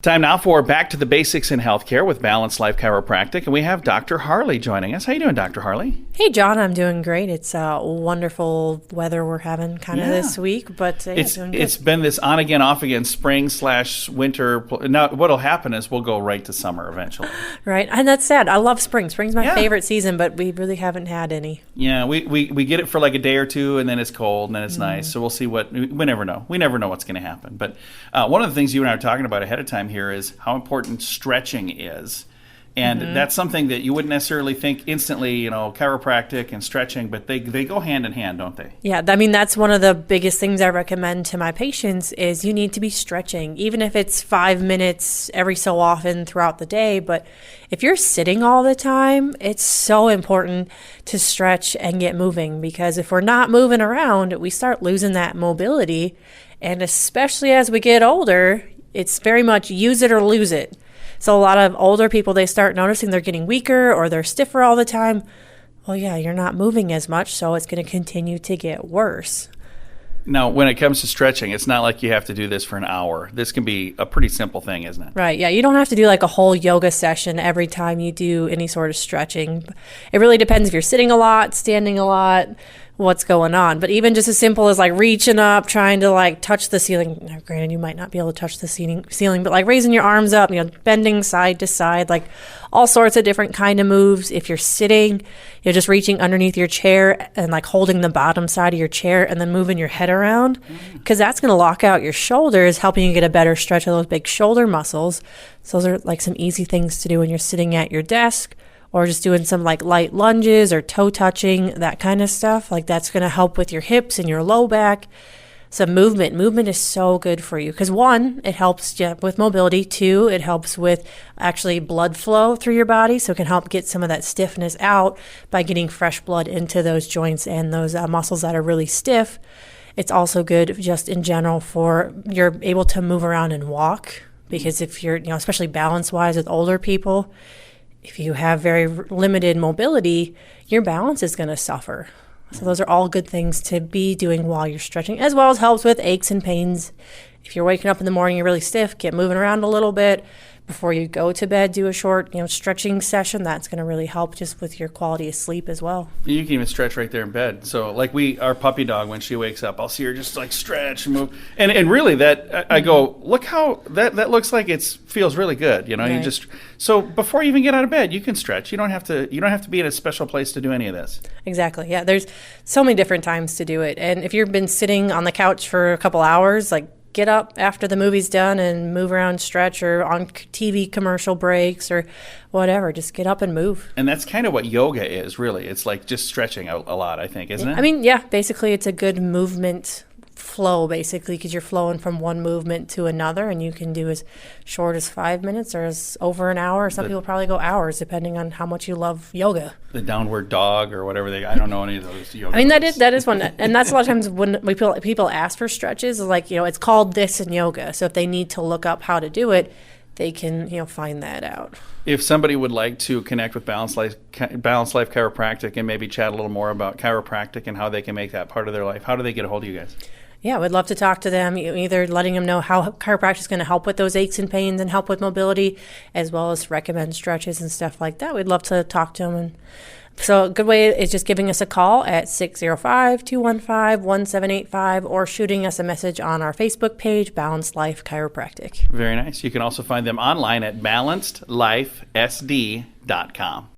Time now for Back to the Basics in Healthcare with Balanced Life Chiropractic, and we have Dr. Harley joining us. How you doing, Dr. Harley? Hey, John, I'm doing great. It's wonderful weather we're having this week, but doing good. It's been this on again, off again, spring/winter. Now, what'll happen is we'll go right to summer eventually. Right, and that's sad. I love spring. Spring's my favorite season, but we really haven't had any. Yeah, we get it for like a day or two, and then it's cold, and then it's nice. So we'll see we never know. We never know what's going to happen. But one of the things you and I are talking about ahead of time here is how important stretching is. And that's something that you wouldn't necessarily think instantly, chiropractic and stretching, but they go hand in hand, don't they? Yeah, I mean, that's one of the biggest things I recommend to my patients is you need to be stretching, even if it's 5 minutes every so often throughout the day. But if you're sitting all the time, it's so important to stretch and get moving, because if we're not moving around, we start losing that mobility. And especially as we get older, it's very much use it or lose it. So a lot of older people, they start noticing they're getting weaker or they're stiffer all the time. Well, yeah, you're not moving as much, so it's going to continue to get worse. Now, when it comes to stretching, it's not like you have to do this for an hour. This can be a pretty simple thing, isn't it? Right, yeah. You don't have to do like a whole yoga session every time you do any sort of stretching. It really depends if you're sitting a lot, standing a lot, what's going on. But even just as simple as like reaching up, trying to like touch the ceiling. Now, granted, you might not be able to touch the ceiling, but like raising your arms up, bending side to side, like all sorts of different kind of moves. If you're sitting, just reaching underneath your chair and like holding the bottom side of your chair and then moving your head around, because that's going to lock out your shoulders, helping you get a better stretch of those big shoulder muscles. So those are like some easy things to do when you're sitting at your desk, or just doing some like light lunges or toe touching, that kind of stuff. Like that's going to help with your hips and your low back. Some movement. Movement is so good for you because one, it helps with mobility. Two, it helps with actually blood flow through your body. So it can help get some of that stiffness out by getting fresh blood into those joints and those muscles that are really stiff. It's also good just in general for you're able to move around and walk, because if you're, especially balance wise with older people, if you have very limited mobility, your balance is going to suffer. So those are all good things to be doing while you're stretching, as well as helps with aches and pains. If you're waking up in the morning, you're really stiff, get moving around a little bit. Before you go to bed, do a short, stretching session. That's going to really help just with your quality of sleep as well. You can even stretch right there in bed. So like our puppy dog, when she wakes up, I'll see her just like stretch and move. And really that, I go, look how that looks like it feels really good. Right. So before you even get out of bed, you can stretch. You don't have to be in a special place to do any of this. Exactly. Yeah. There's so many different times to do it. And if you've been sitting on the couch for a couple hours, like, get up after the movie's done and move around, stretch, or on TV commercial breaks or whatever. Just get up and move. And that's kind of what yoga is, really. It's like just stretching a lot, I think, isn't it? I mean, yeah, basically it's a good movement flow, basically, because you're flowing from one movement to another, and you can do as short as 5 minutes or as over an hour. Some people probably go hours, depending on how much you love yoga. The downward dog or whatever I don't know any of those yoga. I mean, that is one, and that's a lot of times when people ask for stretches, like, it's called this in yoga. So if they need to look up how to do it, they can, find that out. If somebody would like to connect with Balanced Life Chiropractic and maybe chat a little more about chiropractic and how they can make that part of their life, how do they get a hold of you guys? Yeah, we'd love to talk to them, either letting them know how chiropractic is going to help with those aches and pains and help with mobility, as well as recommend stretches and stuff like that. We'd love to talk to them. So a good way is just giving us a call at 605-215-1785 or shooting us a message on our Facebook page, Balanced Life Chiropractic. Very nice. You can also find them online at BalancedLifeSD.com.